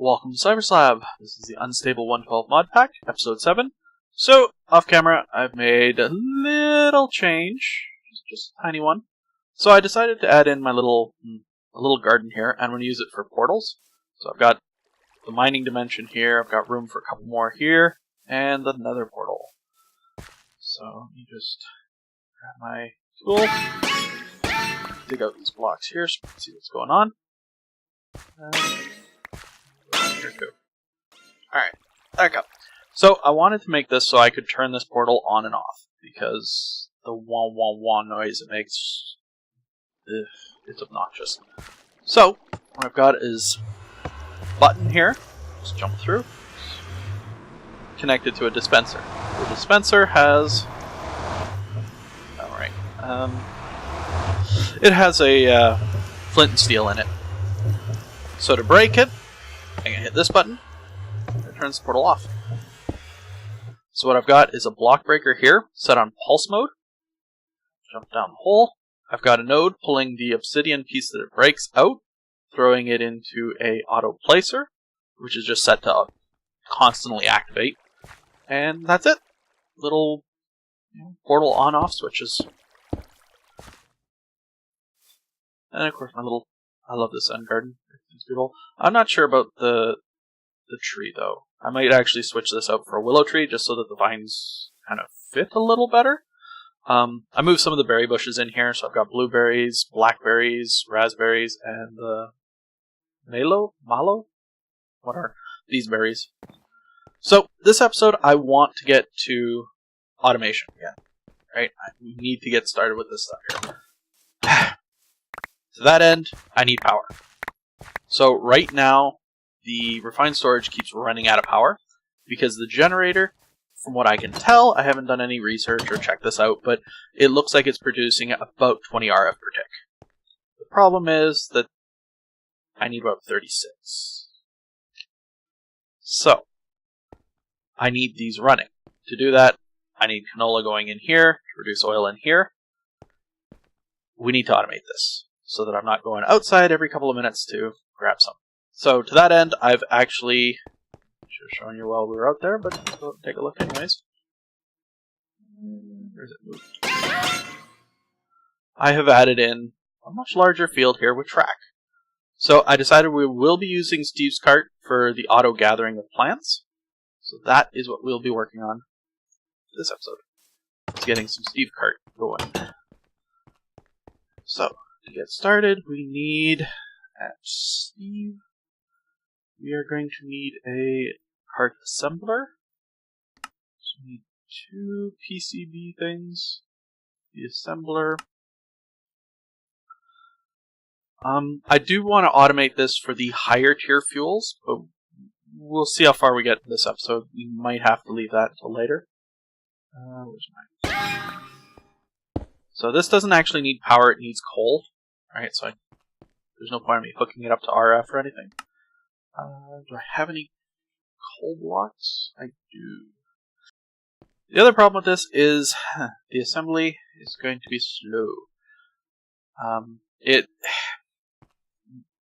Welcome to CyberSlab. This is the Unstable 112 mod pack, episode 7. So, off camera, I've made a little change, just a tiny one. So I decided to add in my little garden here, and I'm going to use it for portals. So I've got the mining dimension here, I've got room for a couple more here, and the nether portal. So let me just grab my tool, dig out these blocks here so we can see what's going on. Here we go. Alright, there we go. So I wanted to make this so I could turn this portal on and off, because the wah wah wah noise it makes, it's obnoxious. So, what I've got is a button here, just jump through, connected to a dispenser. The dispenser has, it has a flint and steel in it. So to break it, I'm going to hit this button, and it turns the portal off. So what I've got is a block breaker here, set on pulse mode. Jump down the hole. I've got a node pulling the obsidian piece that it breaks out, throwing it into a auto placer, which is just set to constantly activate. And that's it. Little portal on-off switches. And of course I love this end garden. It's beautiful. I'm not sure about the tree though. I might actually switch this out for a willow tree just so that the vines kind of fit a little better. I moved some of the berry bushes in here, so I've got blueberries, blackberries, raspberries, and malo? What are these berries? So this episode I want to get to automation again. Right? We need to get started with this stuff here. To that end, I need power. So right now, the refined storage keeps running out of power because the generator, from what I can tell, I haven't done any research or checked this out, but it looks like it's producing about 20 RF per tick. The problem is that I need about 36. So, I need these running. To do that, I need canola going in here to produce oil in here. We need to automate this so that I'm not going outside every couple of minutes to grab some. So to that end, I've actually should have shown you while we were out there, but go take a look anyways. Where's it moved? I have added in a much larger field here with track. So I decided we will be using Steve's cart for the auto gathering of plants. So that is what we'll be working on this episode. It's getting some Steve cart going. So to get started, we need Steve. We are going to need a cart assembler. So we need 2 PCB things. The assembler. I do want to automate this for the higher tier fuels, but we'll see how far we get in this episode. We might have to leave that until later. Where's mine? So this doesn't actually need power, it needs coal. Alright, so there's no point in me hooking it up to RF or anything. Do I have any coal blocks? I do. The other problem with this is the assembly is going to be slow.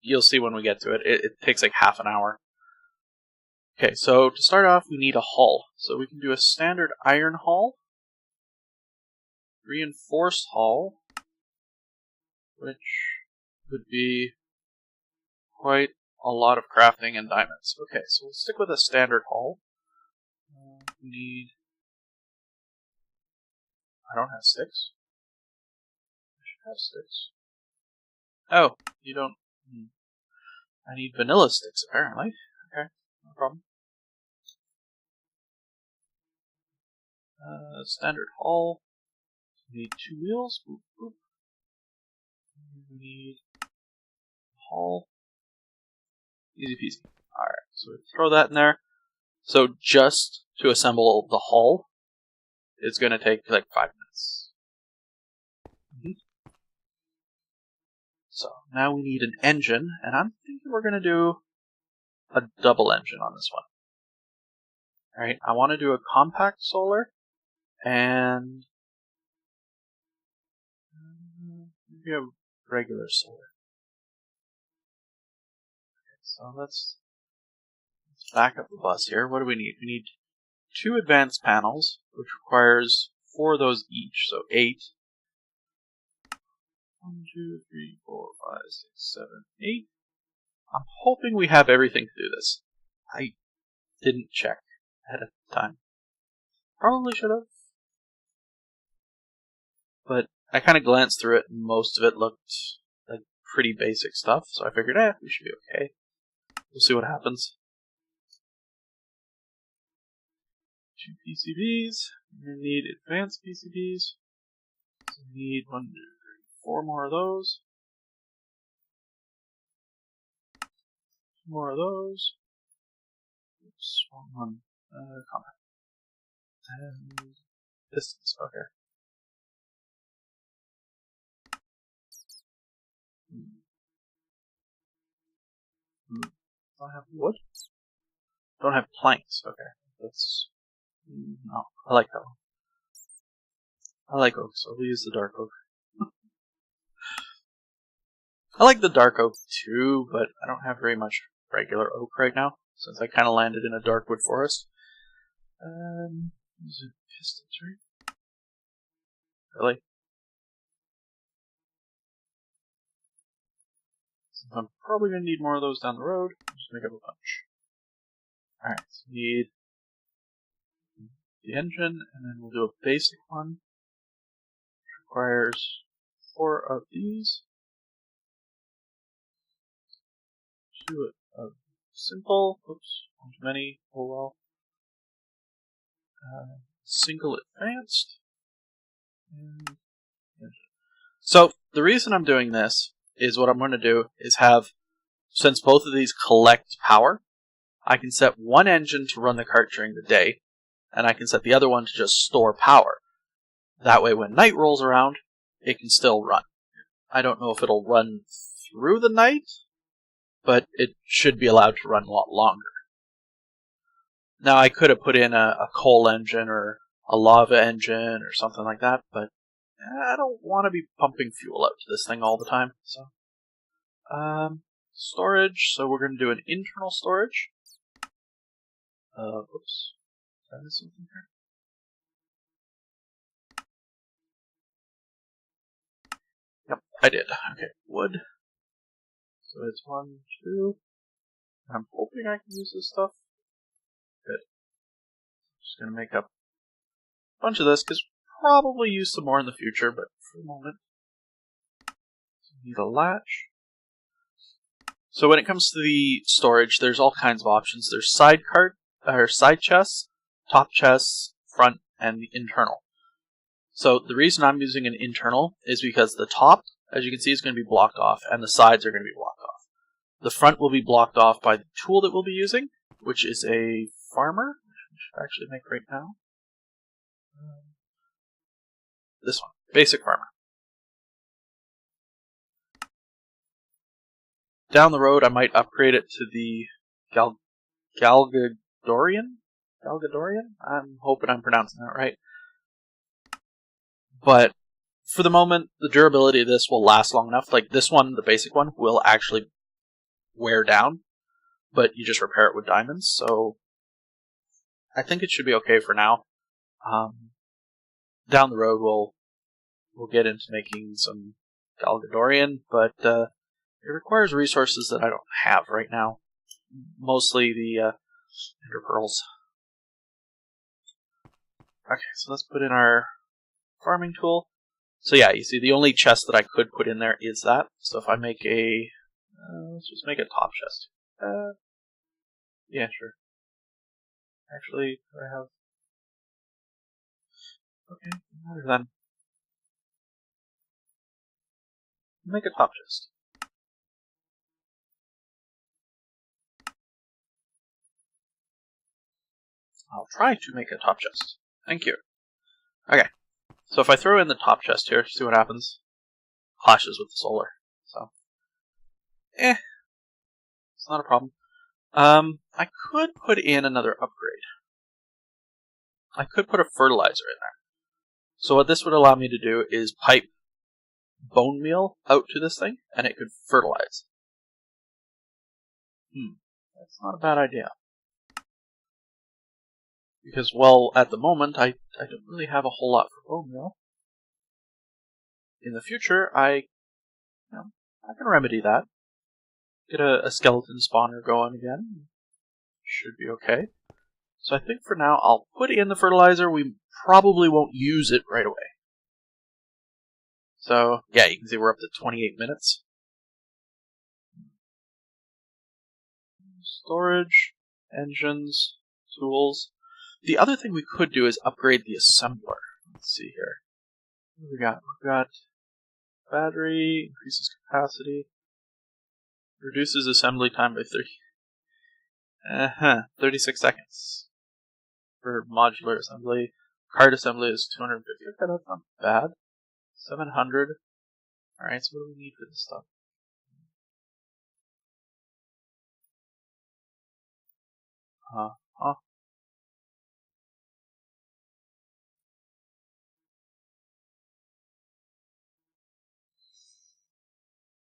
You'll see when we get to it. It takes like half an hour. Okay, so to start off, we need a hull. So we can do a standard iron hull, reinforced hull, which would be quite a lot of crafting and diamonds. Okay, so we'll stick with a standard hull. We need... I don't have sticks. I should have sticks. Oh, you don't... I need vanilla sticks, apparently. Okay, no problem. Standard hull. We need 2 wheels. Boop, boop. We need hull. Easy peasy. Alright, so we throw that in there. So just to assemble the hull, it's going to take like 5 minutes. So now we need an engine, and I'm thinking we're going to do a double engine on this one. Alright, I want to do a compact solar, and maybe a regular solar. Okay, so let's back up the bus here. What do we need? We need 2 advanced panels, which requires 4 of those each, so 8. 1, 2, 3, 4, 5, 6, 7, 8. I'm hoping we have everything to do this. I didn't check ahead of time. Probably should have. But I kind of glanced through it, and most of it looked like pretty basic stuff, so I figured, we should be okay. We'll see what happens. 2 PCBs. We're going to need advanced PCBs. So we need 1, 2, 3, 4 more of those. 2 more of those. Oops, wrong one. Comment. And pistons, okay. Do I have wood? Don't have planks, okay. That's... no, I like that one. I like oak, so we'll use the dark oak. I like the dark oak too, but I don't have very much regular oak right now, since I kind of landed in a dark wood forest. These are pistons, right? Really? Since I'm probably going to need more of those down the road, I'll just make up a bunch. Alright, so we need the engine, and then we'll do a basic one, which requires 4 of these. 2 of simple, oops, one too many, oh well. Single advanced. And so the reason I'm doing this is what I'm going to do is have, since both of these collect power, I can set one engine to run the cart during the day, and I can set the other one to just store power. That way when night rolls around, it can still run. I don't know if it'll run through the night, but it should be allowed to run a lot longer. Now I could have put in a coal engine or a lava engine or something like that, but I don't want to be pumping fuel out to this thing all the time. So, storage. So we're going to do an internal storage. Oops. Did I miss something here? Yep, I did. Okay, wood. So it's 1, 2. I'm hoping I can use this stuff. Good. Just going to make up a bunch of this, because probably use some more in the future, but for the moment. So we need a latch. So when it comes to the storage, there's all kinds of options. There's side chests, top chests, front, and the internal. So the reason I'm using an internal is because the top, as you can see, is going to be blocked off, and the sides are going to be blocked off. The front will be blocked off by the tool that we'll be using, which is a farmer, which we should actually make right now. This one, basic farmer. Down the road, I might upgrade it to the Galgadorian? I'm hoping I'm pronouncing that right. But for the moment, the durability of this will last long enough. Like this one, the basic one, will actually wear down, but you just repair it with diamonds. So I think it should be okay for now. Down the road, we'll get into making some Galgadorian, but it requires resources that I don't have right now. Mostly the ender pearls. Okay, so let's put in our farming tool. So yeah, you see the only chest that I could put in there is that. So if I make a... let's just make a top chest. Yeah, sure. Actually, do I have... Okay, rather than... make a top chest. I'll try to make a top chest. Thank you. Okay, so if I throw in the top chest here, see what happens. Clashes with the solar. So, it's not a problem. I could put in another upgrade. I could put a fertilizer in there. So what this would allow me to do is pipe bone meal out to this thing, and it could fertilize. That's not a bad idea. Because, well, at the moment, I don't really have a whole lot for bone meal. In the future, I can remedy that. Get a skeleton spawner going again. Should be okay. So I think for now, I'll put in the fertilizer. We probably won't use it right away. So, yeah, you can see we're up to 28 minutes. Storage, engines, tools. The other thing we could do is upgrade the assembler. Let's see here. What do we got? We've got battery, increases capacity, reduces assembly time by 36 seconds. For modular assembly. Card assembly is 250. Okay, that's not bad. 700. Alright, so what do we need for this stuff?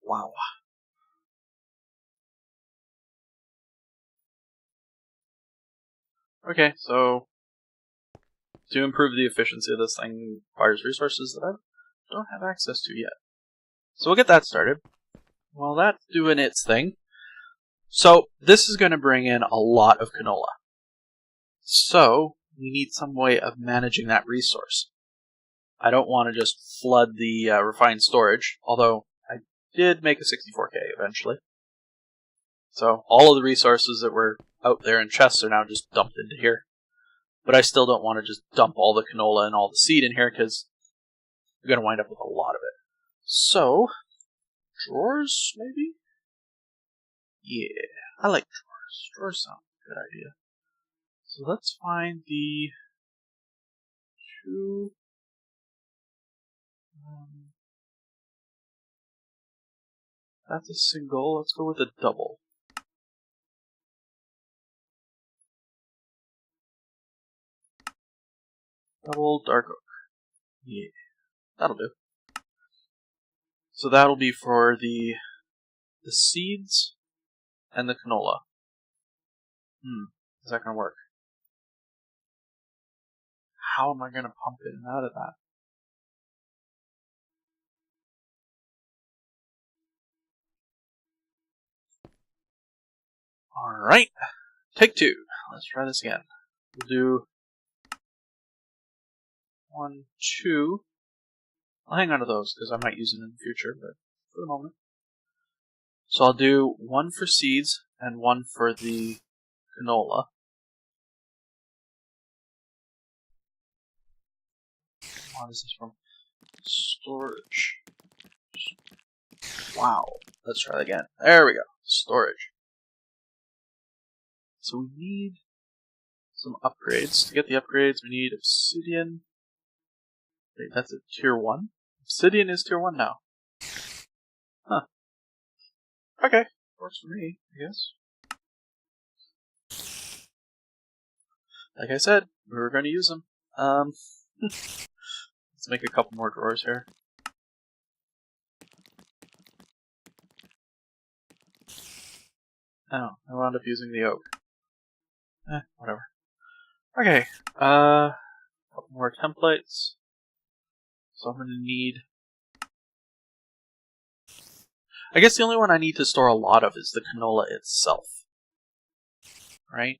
Wow. Okay, so to improve the efficiency of this thing requires resources that I don't have access to yet. So we'll get that started. While that's doing its thing, so this is going to bring in a lot of canola. So we need some way of managing that resource. I don't want to just flood the refined storage, although I did make a 64K eventually. So all of the resources that were out there in chests are now just dumped into here. But I still don't want to just dump all the canola and all the seed in here because you're going to wind up with a lot of it. So, drawers, maybe? Yeah, I like drawers. Drawers sound like a good idea. So let's find the two... that's a single. Let's go with a double. Double dark oak. Yeah, that'll do. So that'll be for the seeds and the canola. Is that going to work? How am I going to pump in and out of that? Alright, take two. Let's try this again. We'll do 1, 2. I'll hang on to those because I might use it in the future, but for the moment. So I'll do 1 for seeds and 1 for the canola. What is this from? Storage. Wow. Let's try that again. There we go. Storage. So we need some upgrades. To get the upgrades, we need obsidian. Wait, that's a tier 1? Obsidian is tier 1 now. Huh. Okay. Works for me, I guess. Like I said, we were going to use them. Let's make a couple more drawers here. Oh, I wound up using the oak. Whatever. Okay, couple more templates. So I'm gonna need... I guess the only one I need to store a lot of is the canola itself. Right?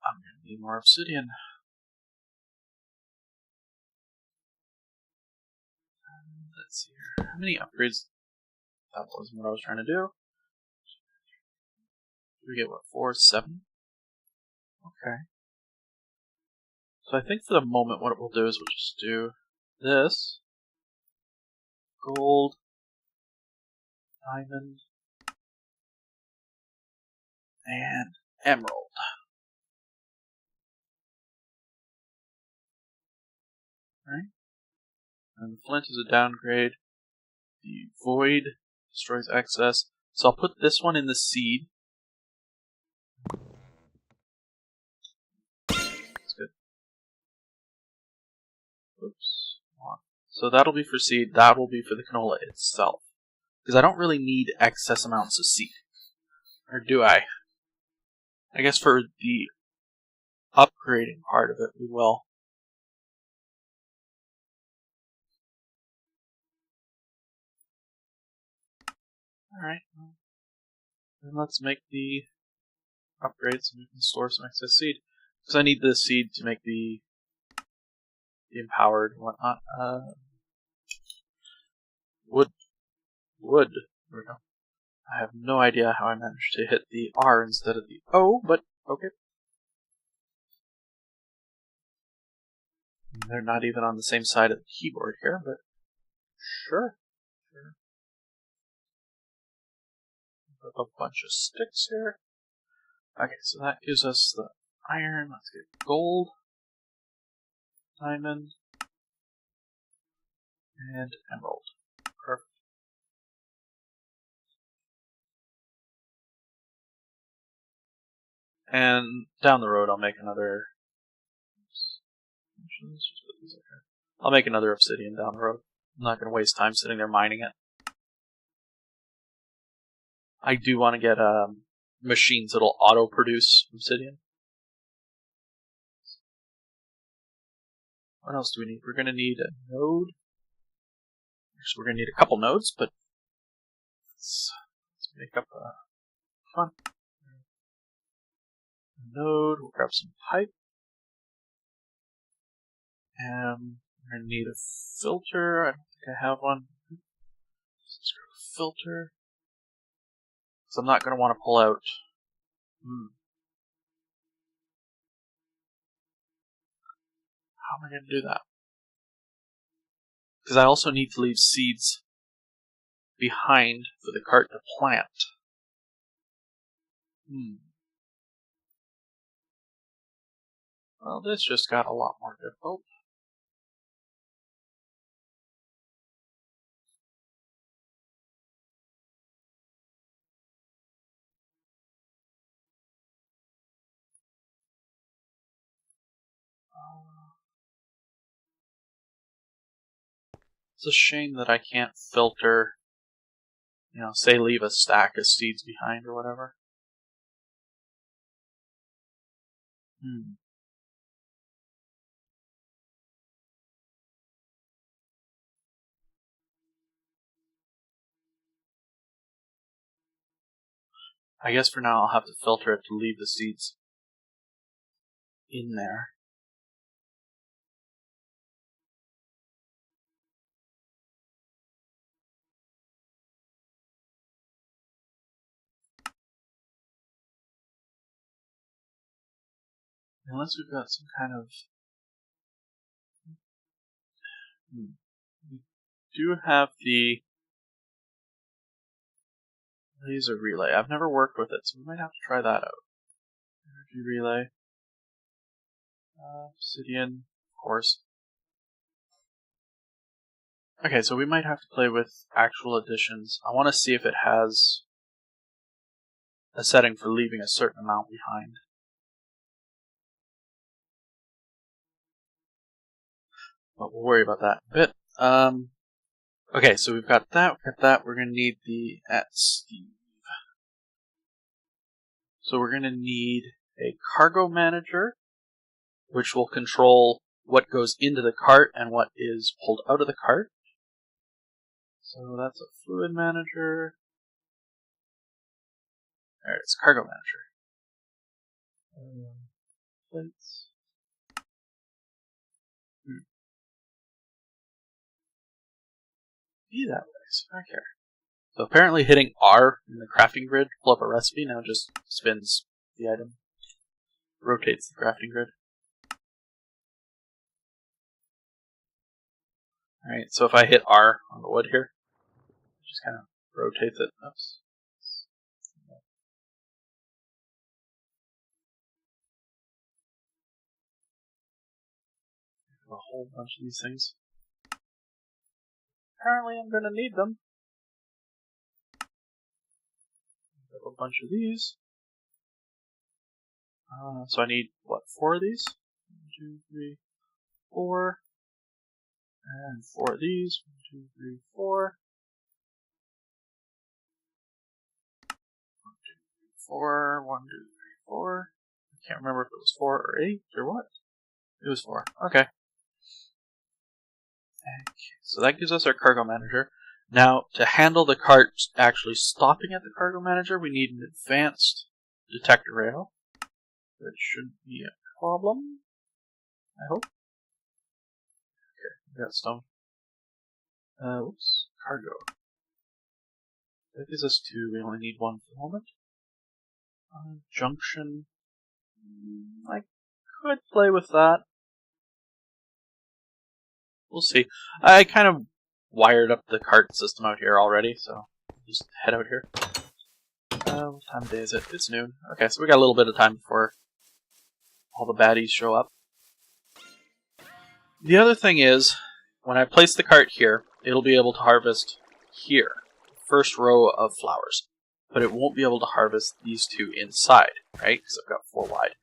I'm gonna need more obsidian. Let's see here. How many upgrades? That wasn't what I was trying to do. We get what, 4, 7? Okay. So I think for the moment what we'll do is we'll just do this. Gold. Diamond. And emerald. Right? And the flint is a downgrade. The void destroys excess. So I'll put this one in the seed. That's good. Oops. So that'll be for seed. That will be for the canola itself. Because I don't really need excess amounts of seed. Or do I? I guess for the upgrading part of it, we will. Alright, well, then let's make the upgrade so we can store some excess seed. Because I need the seed to make the empowered and whatnot. Wood. There we go. I have no idea how I managed to hit the R instead of the O, but okay. They're not even on the same side of the keyboard here, but sure. Put a bunch of sticks here. Okay, so that gives us the iron. Let's get gold, diamond, and emerald. Perfect. And down the road, I'll make another. I'll make another obsidian down the road. I'm not going to waste time sitting there mining it. I do want to get machines that'll auto-produce obsidian. What else do we need? We're going to need a node. Actually, we're going to need a couple nodes, but let's make up a fun node. We'll grab some pipe. And we're going to need a filter. I don't think I have one. Let's grab a filter. Because I'm not going to want to pull out. How am I going to do that? Because I also need to leave seeds behind for the cart to plant. Well, this just got a lot more difficult. It's a shame that I can't filter, say leave a stack of seeds behind or whatever. I guess for now I'll have to filter it to leave the seeds in there. Unless we've got some kind of... We do have the laser relay. I've never worked with it, so we might have to try that out. Energy relay. Obsidian, of course. Okay, so we might have to play with actual additions. I want to see if it has a setting for leaving a certain amount behind. But we'll worry about that in a bit. Okay, so we've got that, We're going to need the @Steve. So we're going to need a cargo manager, which will control what goes into the cart and what is pulled out of the cart. So that's a fluid manager. There it is, cargo manager. Plates. Be that way, so I don't care. So apparently hitting R in the crafting grid to pull up a recipe now just spins the item. Rotates the crafting grid. Alright, so if I hit R on the wood here, it just kind of rotates it. Oops. A whole bunch of these things. Apparently I'm going to need them. A bunch of these. So I need, what, 4 of these? 1, 2, 3, 4. And 4 of these. 1, 2, 3, 4. 1, 2, 3, 4, 1, 2, 3, 4. I can't remember if it was 4 or 8 or what. It was 4. Okay. So that gives us our cargo manager. Now, to handle the cart actually stopping at the cargo manager, we need an advanced detector rail, which shouldn't be a problem, I hope. Okay, we got stone. Whoops, cargo. That gives us 2, we only need 1 for the moment. Junction. I could play with that. We'll see. I kind of wired up the cart system out here already, so just head out here. What time of day is it? It's noon. Okay, so we got a little bit of time before all the baddies show up. The other thing is, when I place the cart here, it'll be able to harvest here, first row of flowers. But it won't be able to harvest these 2 inside, right? Because I've got 4 wide.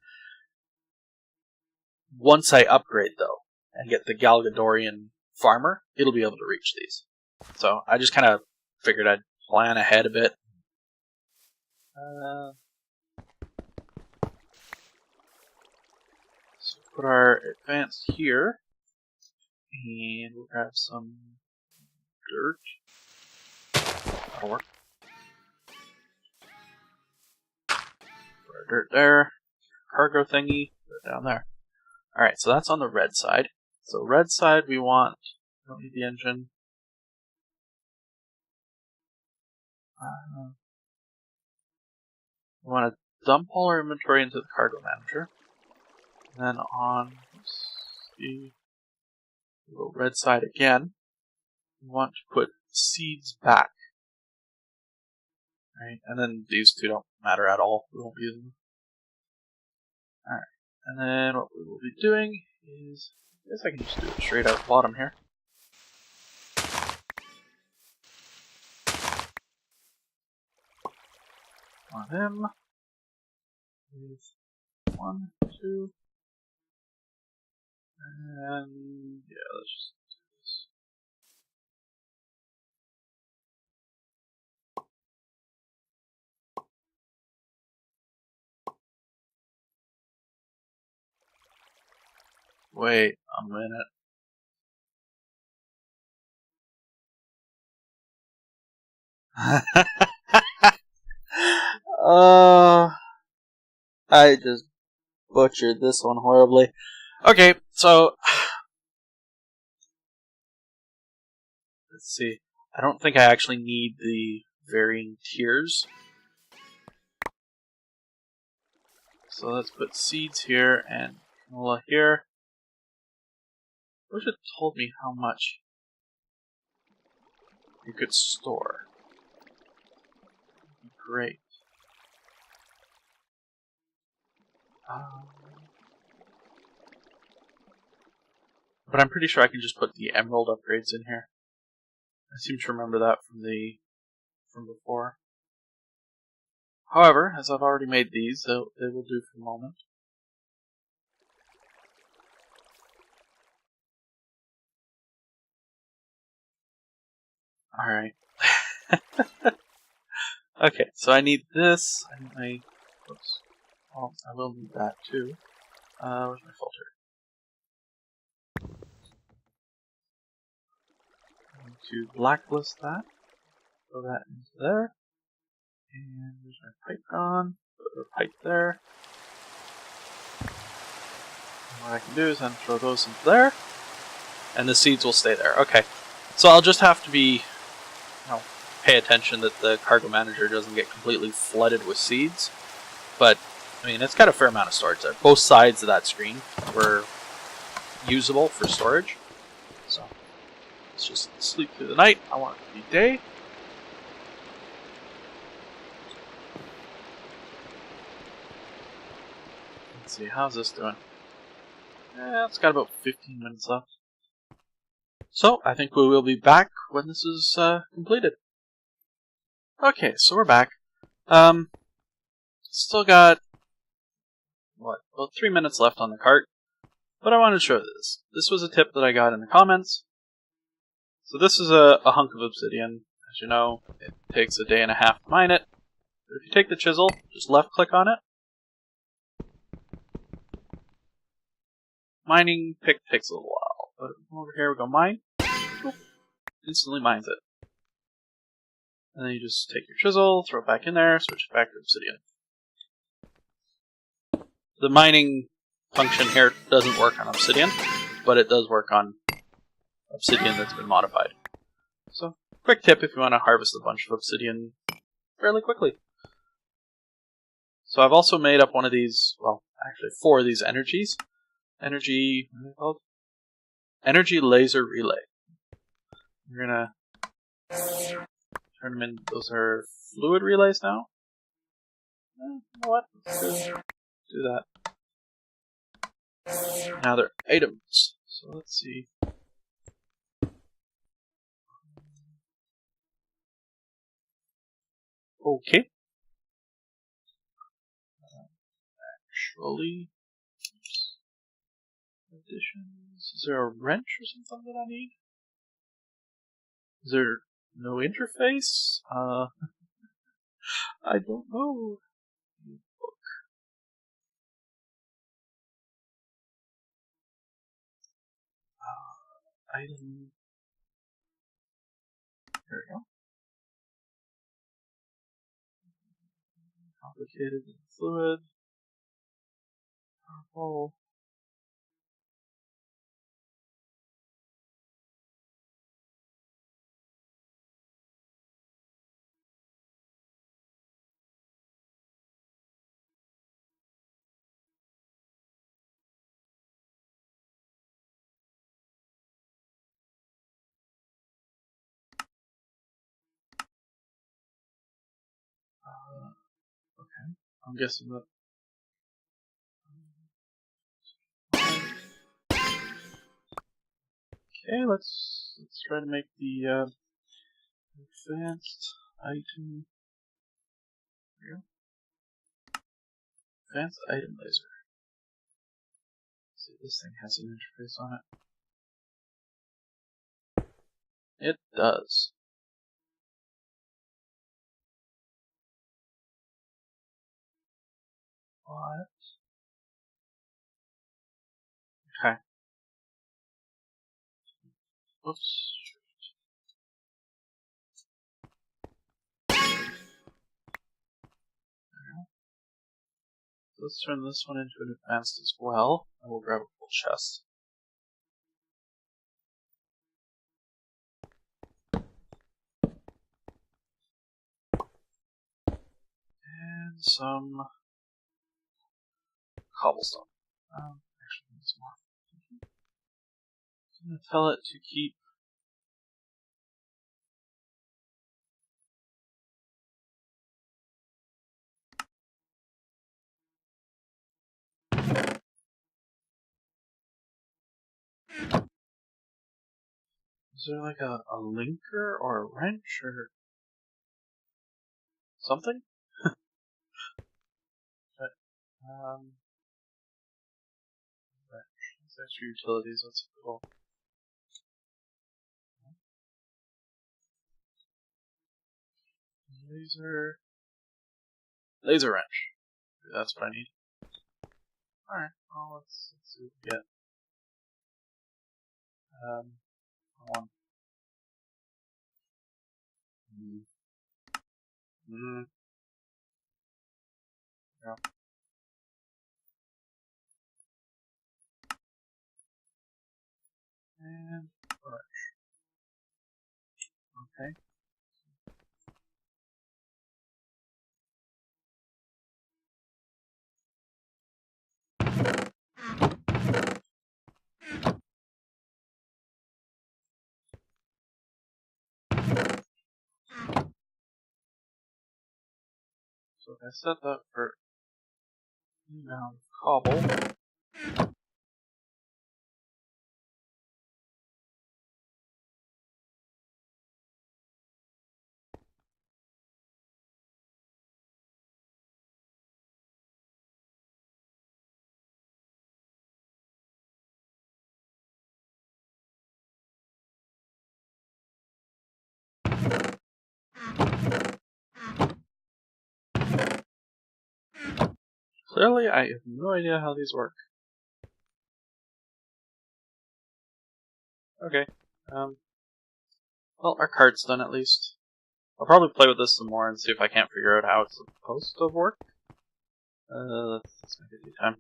Once I upgrade, though, and get the Galgadorian farmer, it'll be able to reach these. So I just kind of figured I'd plan ahead a bit. So put our advanced here, and we'll grab some dirt. That'll work. Put our dirt there. Cargo thingy, put it down there. Alright, so that's on the red side. So red side we want, don't need the engine. We want to dump all our inventory into the cargo manager. And then on the red side again, we want to put seeds back. Right, and then these 2 don't matter at all. We won't be using them. Alright, and then what we will be doing is, I guess I can just do it straight out the bottom here. On them. With 1, 2. And yeah, let's just do this. Wait a minute. I just butchered this one horribly. Okay, so let's see. I don't think I actually need the varying tiers. So let's put seeds here and canola here. I wish it told me how much you could store. Great. But I'm pretty sure I can just put the emerald upgrades in here. I seem to remember that from before. However, as I've already made these, they will do for the moment. Alright. Okay, so I need this. I need my... Oops. Oh, I will need that too. Where's my filter? I'm going to blacklist that. Throw that into there. And there's my pipe gone. Put a pipe there. And what I can do is then throw those into there. And the seeds will stay there. Okay. So I'll just have to be, pay attention that the cargo manager doesn't get completely flooded with seeds. But, I mean, it's got a fair amount of storage there. Both sides of that screen were usable for storage. So, let's just sleep through the night. I want it to be day. Let's see, how's this doing? It's got about 15 minutes left. So, I think we will be back when this is completed. Okay, so we're back. Still got, about 3 minutes left on the cart. But I wanted to show this. This was a tip that I got in the comments. So this is a hunk of obsidian. As you know, it takes a day and a half to mine it. But if you take the chisel, just left click on it. Mining pick takes a little while, but over here we go mine. Boop, instantly mines it. And then you just take your chisel, throw it back in there, switch it back to obsidian. The mining function here doesn't work on obsidian, but it does work on obsidian that's been modified. So, quick tip if you want to harvest a bunch of obsidian fairly quickly. So I've also made up one of these, well, actually 4 of these energies. Energy, what are they called? Energy laser relay. We're gonna turn them in, those are fluid relays now. You know what? Let's do that. Now they're items. So let's see. Okay. Actually, additions. Is there a wrench or something that I need? Is there no interface? I don't know. Item. There we go. Complicated and fluid. Powerful. Okay. I'm guessing that. Okay, let's try to make the advanced item. There we go. Advanced item laser. Let's see if this thing has an interface on it. It does. What? Okay. Oops. Let's turn this one into an advanced as well, and we'll grab a full chest. And some cobblestone. Actually, need some more. I'm going to tell it to keep. Is there like a linker or a wrench or something? But, wrench. That's extra utilities. That's cool. Laser wrench. That's what I need. Alright, well, let's see what we get. One. Yeah. And wrench. Okay. So if I set that for inbound cobble. Clearly, I have no idea how these work. Okay. Well, our cart's done at least. I'll probably play with this some more and see if I can't figure out how it's supposed to work. Let's make it time.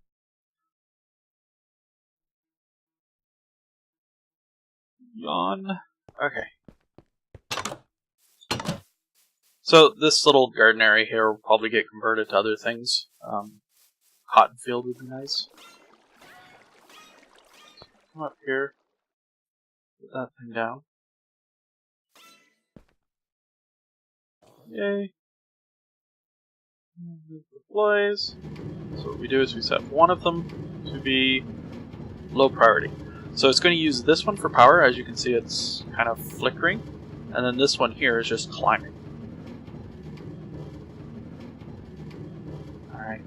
Yawn. Okay. So this little garden area here will probably get converted to other things. Cotton field would be nice. Come up here. Put that thing down. Yay. Deploys. So what we do is we set one of them to be low priority. So it's going to use this one for power. As you can see, it's kind of flickering. And then this one here is just climbing. Alright.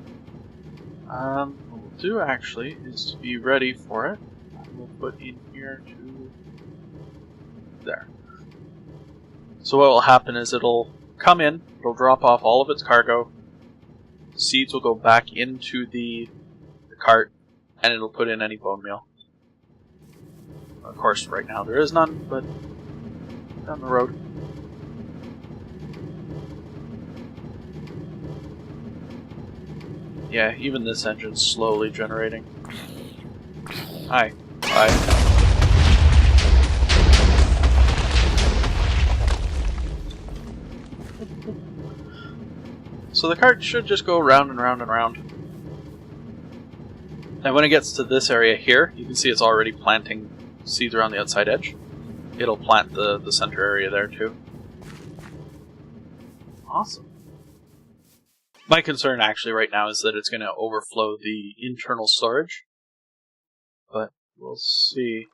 What we'll do actually is to be ready for it. We'll put in here to there. So what will happen is it'll come in, it'll drop off all of its cargo, seeds will go back into the cart, and it'll put in any bone meal. Of course, right now there is none, but down the road. Yeah, even this engine's slowly generating. Hi. Bye. So the cart should just go round and round and round. And when it gets to this area here, you can see it's already planting seeds around the outside edge. It'll plant the center area there too. Awesome. My concern actually right now is that it's going to overflow the internal storage. But we'll see.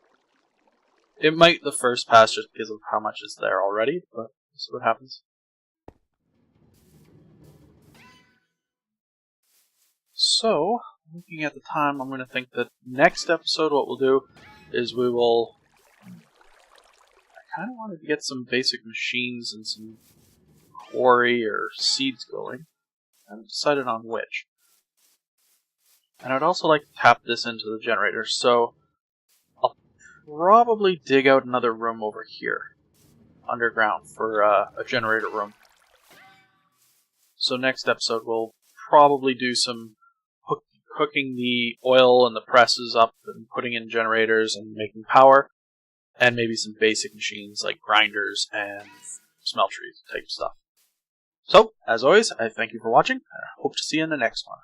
It might the first pass just because of how much is there already, but we'll see what happens. So, looking at the time, I'm going to think that next episode what we'll do is we will... I kind of wanted to get some basic machines and some quarry or seeds going. I haven't decided on which. And I'd also like to tap this into the generator, so I'll probably dig out another room over here, underground, for a generator room. So next episode we'll probably do some hooking the oil and the presses up and putting in generators and making power, and maybe some basic machines like grinders and smeltery type stuff. So, as always, I thank you for watching, and I hope to see you in the next one.